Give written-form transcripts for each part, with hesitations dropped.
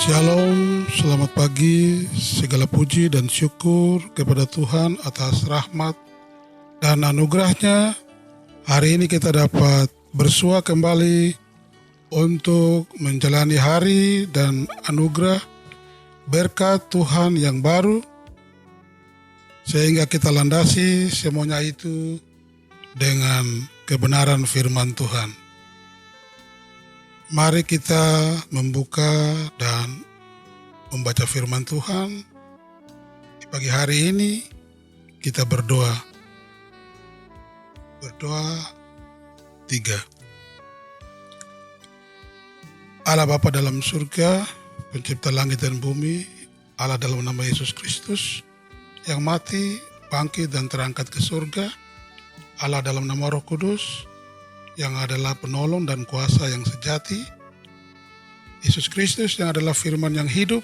Shalom, selamat pagi, segala puji dan syukur kepada Tuhan atas rahmat dan anugerahnya. Hari ini kita dapat bersua kembali untuk menjalani hari dan anugerah berkat Tuhan yang baru, sehingga kita landasi semuanya itu dengan kebenaran firman Tuhan. Mari kita membuka dan membaca firman Tuhan. Di pagi hari ini kita berdoa. Berdoa 3. Allah Bapa dalam surga, pencipta langit dan bumi, Allah dalam nama Yesus Kristus, yang mati, bangkit dan terangkat ke surga, Allah dalam nama Roh Kudus, yang adalah penolong dan kuasa yang sejati, Yesus Kristus yang adalah firman yang hidup.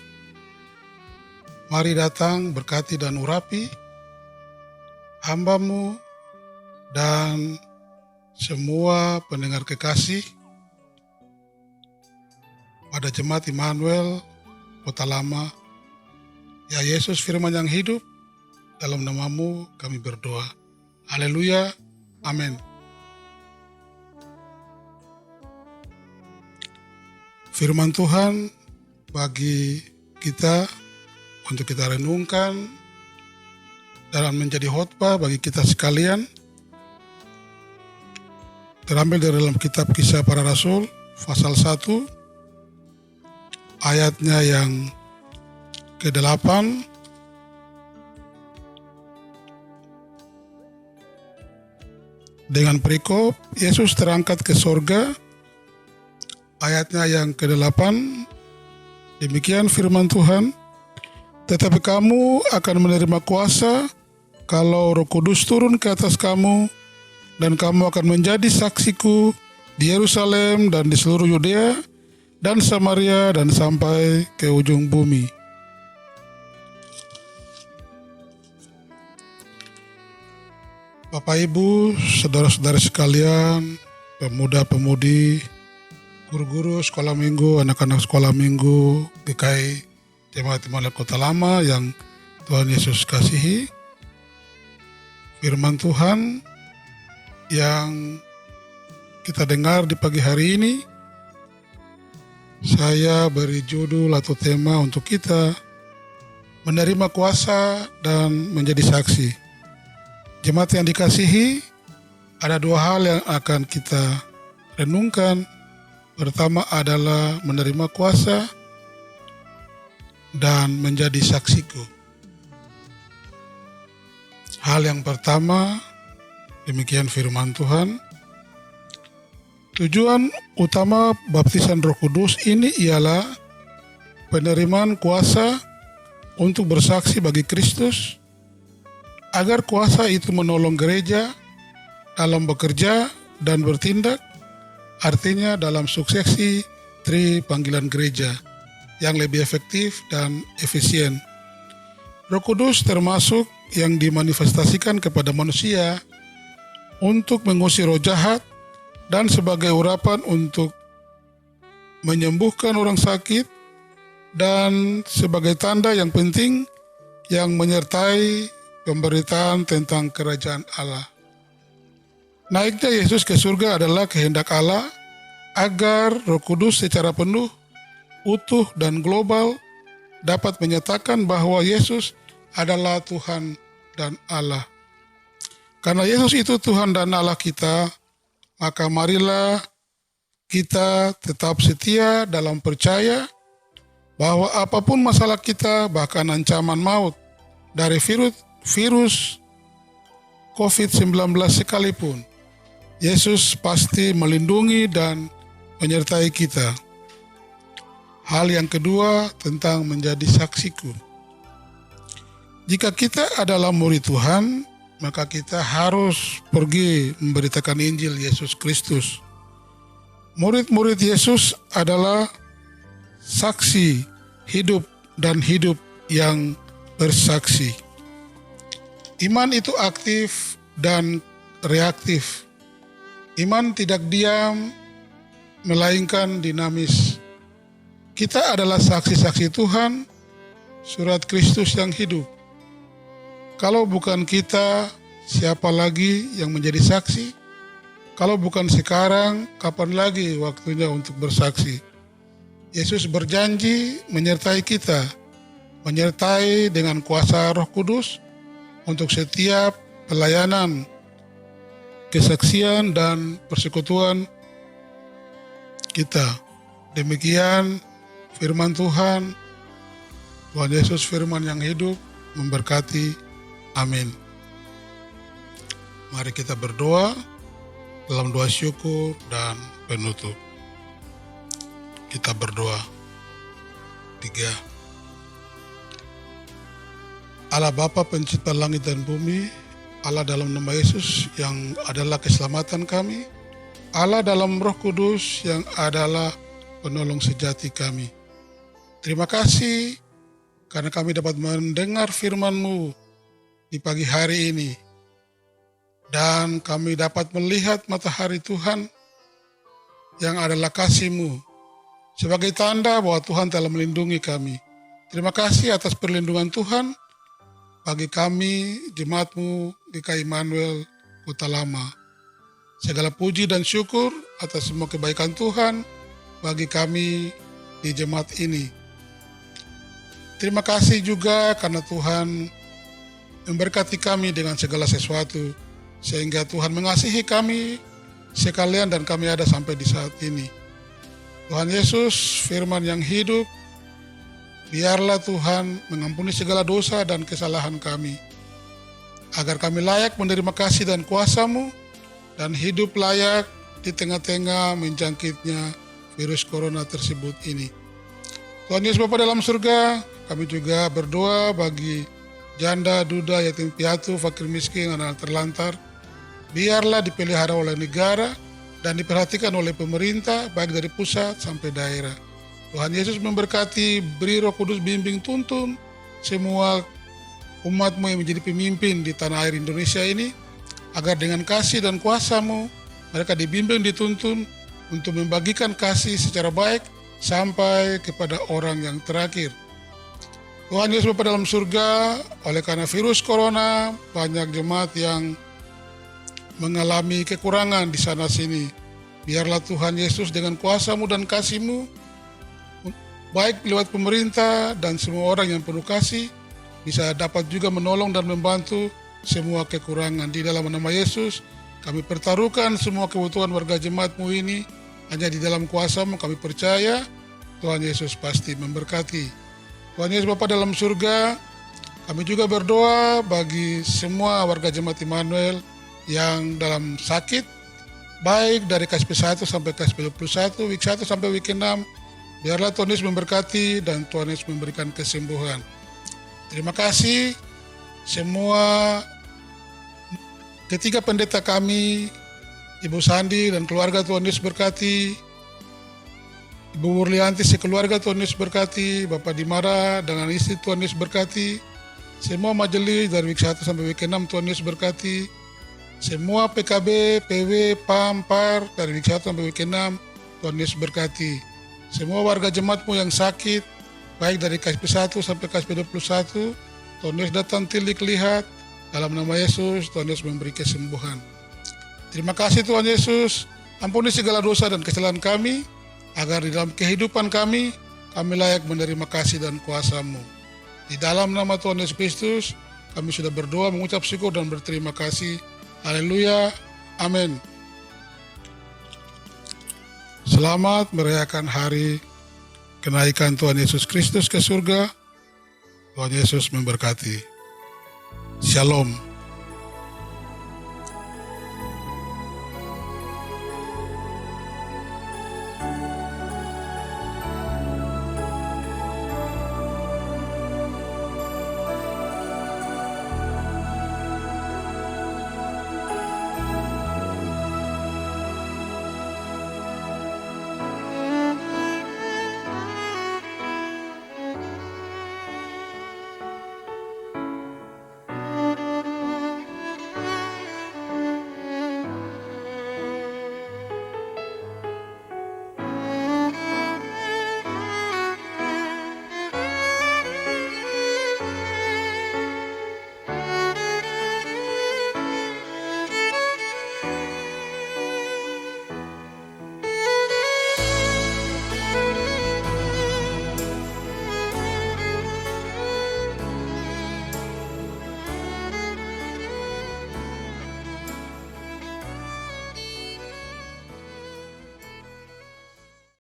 Mari datang berkati dan urapi hamba-Mu dan semua pendengar kekasih pada Jemaat Immanuel Kota Lama. Ya Yesus firman yang hidup, dalam nama-Mu kami berdoa. Haleluya, amin. Firman Tuhan bagi kita untuk kita renungkan dan menjadi khotbah bagi kita sekalian, terambil dari dalam kitab Kisah Para Rasul pasal 1 ayatnya yang ke-8 dengan perikop Yesus terangkat ke sorga. Ayatnya yang ke-8, demikian firman Tuhan, tetapi kamu akan menerima kuasa kalau Roh Kudus turun ke atas kamu, dan kamu akan menjadi saksiku di Yerusalem dan di seluruh Yudea dan Samaria dan sampai ke ujung bumi. Bapak Ibu, saudara-saudara sekalian, pemuda-pemudi, guru-guru sekolah minggu, anak-anak sekolah minggu, GKI Jemaat Immanuel Kota Lama yang Tuhan Yesus kasihi. Firman Tuhan yang kita dengar di pagi hari ini, saya beri judul atau tema untuk kita, menerima kuasa dan menjadi saksi. Jemaat yang dikasihi, ada dua hal yang akan kita renungkan. Pertama adalah menerima kuasa dan menjadi saksiku. Hal yang pertama, demikian firman Tuhan. Tujuan utama baptisan Roh Kudus ini ialah penerimaan kuasa untuk bersaksi bagi Kristus, agar kuasa itu menolong gereja dalam bekerja dan bertindak, artinya dalam suksesi panggilan gereja yang lebih efektif dan efisien. Roh Kudus termasuk yang dimanifestasikan kepada manusia untuk mengusir roh jahat dan sebagai urapan untuk menyembuhkan orang sakit dan sebagai tanda yang penting yang menyertai pemberitaan tentang kerajaan Allah. Naiknya Yesus ke surga adalah kehendak Allah agar Roh Kudus secara penuh, utuh dan global dapat menyatakan bahwa Yesus adalah Tuhan dan Allah. Karena Yesus itu Tuhan dan Allah kita, maka marilah kita tetap setia dalam percaya bahwa apapun masalah kita, bahkan ancaman maut dari virus COVID-19 sekalipun, Yesus pasti melindungi dan menyertai kita. Hal yang kedua tentang menjadi saksiku. Jika kita adalah murid Tuhan, maka kita harus pergi memberitakan Injil Yesus Kristus. Murid-murid Yesus adalah saksi hidup dan hidup yang bersaksi. Iman itu aktif dan reaktif. Iman tidak diam, melainkan dinamis. Kita adalah saksi-saksi Tuhan, surat Kristus yang hidup. Kalau bukan kita, siapa lagi yang menjadi saksi? Kalau bukan sekarang, kapan lagi waktunya untuk bersaksi? Yesus berjanji menyertai kita, menyertai dengan kuasa Roh Kudus untuk setiap pelayanan, kesaksian, dan persekutuan kita. Demikian firman Tuhan. Tuhan Yesus firman yang hidup memberkati. Amin. Mari kita berdoa dalam doa syukur dan penutup. Kita berdoa. 3. Allah Bapa pencipta langit dan bumi, Allah dalam nama Yesus yang adalah keselamatan kami, Allah dalam Roh Kudus yang adalah penolong sejati kami. Terima kasih karena kami dapat mendengar firman-Mu di pagi hari ini. Dan kami dapat melihat matahari Tuhan yang adalah kasih-Mu sebagai tanda bahwa Tuhan telah melindungi kami. Terima kasih atas perlindungan Tuhan bagi kami, jemaat-Mu GKI Immanuel Kota Lama. Segala puji dan syukur atas semua kebaikan Tuhan bagi kami di jemaat ini. Terima kasih juga karena Tuhan memberkati kami dengan segala sesuatu, sehingga Tuhan mengasihi kami sekalian dan kami ada sampai di saat ini. Tuhan Yesus, firman yang hidup, biarlah Tuhan mengampuni segala dosa dan kesalahan kami, agar kami layak menerima kasih dan kuasa-Mu, dan hidup layak di tengah-tengah menjangkitnya virus corona tersebut ini. Tuhan Yesus Bapa dalam surga, kami juga berdoa bagi janda, duda, yatim piatu, fakir miskin, anak terlantar. Biarlah dipelihara oleh negara dan diperhatikan oleh pemerintah, baik dari pusat sampai daerah. Tuhan Yesus memberkati, beri Roh Kudus bimbing tuntun semua umat-Mu yang menjadi pemimpin di tanah air Indonesia ini, agar dengan kasih dan kuasa-Mu mereka dibimbing, dituntun untuk membagikan kasih secara baik sampai kepada orang yang terakhir. Tuhan Yesus Bapa dalam surga, oleh karena virus corona, banyak jemaat yang mengalami kekurangan di sana sini. Biarlah Tuhan Yesus dengan kuasa-Mu dan kasih-Mu, baik lewat pemerintah dan semua orang yang penuh kasih, bisa dapat juga menolong dan membantu semua kekurangan. Di dalam nama Yesus, kami pertaruhkan semua kebutuhan warga jemaat-Mu ini, hanya di dalam kuasa-Mu kami percaya, Tuhan Yesus pasti memberkati. Tuhan Yesus Bapa dalam surga, kami juga berdoa bagi semua warga jemaat Immanuel yang dalam sakit, baik dari KSP 1 sampai KSP 21, week 1 sampai week 6, biarlah Tuhan Yesus memberkati dan Tuhan Yesus memberikan kesembuhan. Terima kasih semua ketiga pendeta kami, Ibu Sandi dan keluarga, Tuhan Yesus berkati. Ibu Wurlianti sekeluarga, Tuhan Yesus berkati. Bapak Dimara dengan istri, Tuhan Yesus berkati. Semua majelis dari week 1 sampai week 6, Tuhan Yesus berkati. Semua PKB, PW, PAM, PAR dari week 1 sampai week 6, Tuhan Yesus berkati. Semua warga jemaat-Mu yang sakit, baik dari KSP 1 sampai KSP 21, Tuhan Yesus datang tilik lihat. Dalam nama Yesus, Tuhan Yesus memberi kesembuhan. Terima kasih Tuhan Yesus, ampuni segala dosa dan kesalahan kami, agar di dalam kehidupan kami layak menerima kasih dan kuasa-Mu. Di dalam nama Tuhan Yesus Kristus, kami sudah berdoa, mengucap syukur dan berterima kasih. Haleluya, amin. Selamat merayakan hari kenaikan Tuhan Yesus Kristus ke surga. Tuhan Yesus memberkati. Shalom.